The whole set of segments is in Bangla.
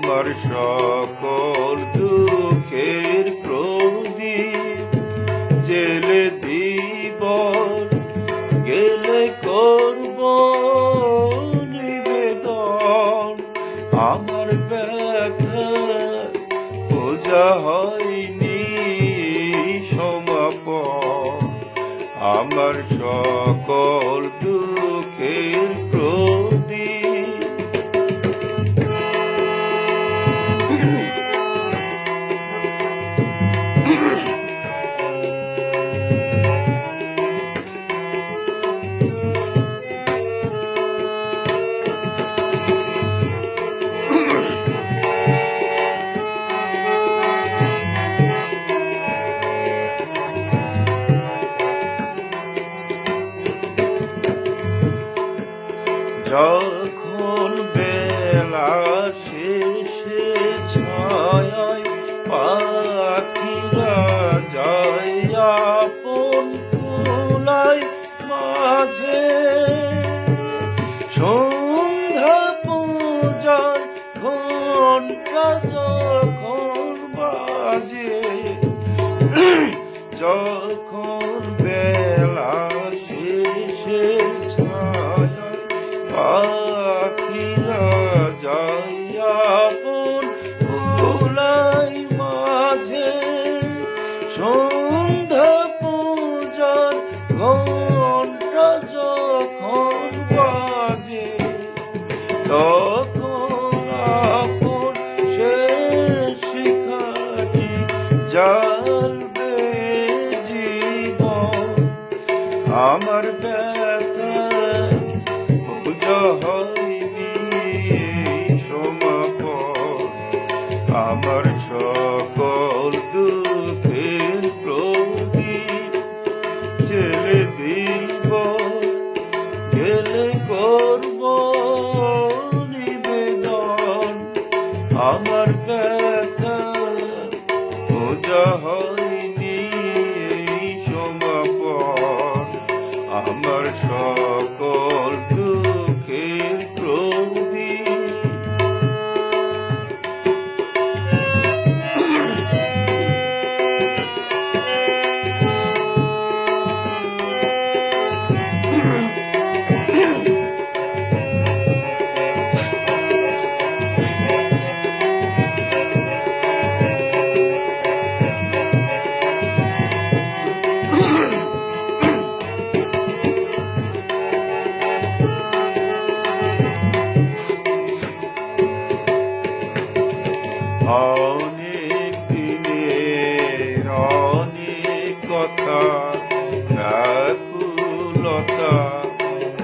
আমার সকল দুঃখের প্রদীপ জেলে দিব, গেলে করব নিবেদন। আমার ব্যথা পূজা হয়নি সমাপন, আমার সকল দুঃখের প্রদীপ। যখন বেলা শেষে ছায়ায় পাখিরা যায় আপন কুলায় মাঝে, সন্ধ্যা পূজার ঘণ্টা যখন বাজে, যখন বেলা শেষে পাখিরা যায় আপন কুলাই মাঝে, সন্ধ্যা পূজার ঘণ্টা যখন বাজে, তখন আপন শেষ শিখাটি জ্বালবে জীবন। আমার ব্যথা পূজা হয়নি সমাপন, আমার সকল দুঃখের প্রদীপ জেলে দিব, গেলে করব নিবেদন। আমার ব্যথা পূজা হয়নি সমাপন, আমার সকল দুঃখের প্রদীপ। অনেক দিনের অনেক কথা, ব্যাকুলতা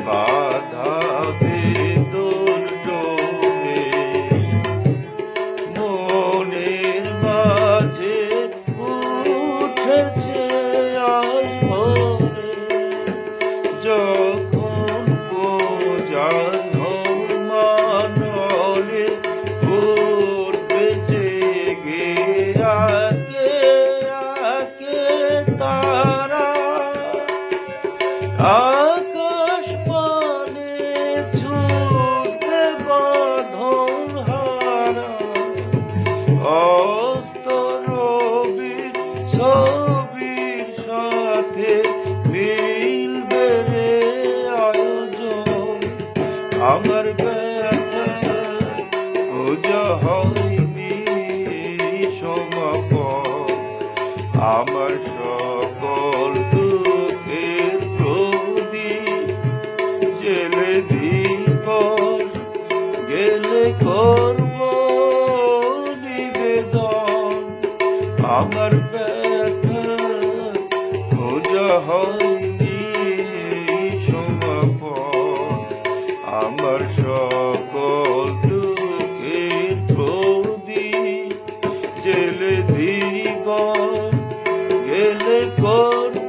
বাধা বেদন জমে মনের মাঝে উঠেছে আজ ভোরে, যখন পূজার মানলে তারা আকাশ পানে ছুটে বাঁধন হারা, অস্ত রবির ছবির সাথে মিলবে রে আয়োজন। আমার ব্যথা পূজা হয়নি সমাপন, আমার সকল দুঃখের প্রদীপ জেলে দিব, গেলে করব নিবেদন। আমার ব্যথা পূজা হয়নি সমাপন, আমার সকল দুঃখের প্রদীপ জেলে দিব, গেলে করব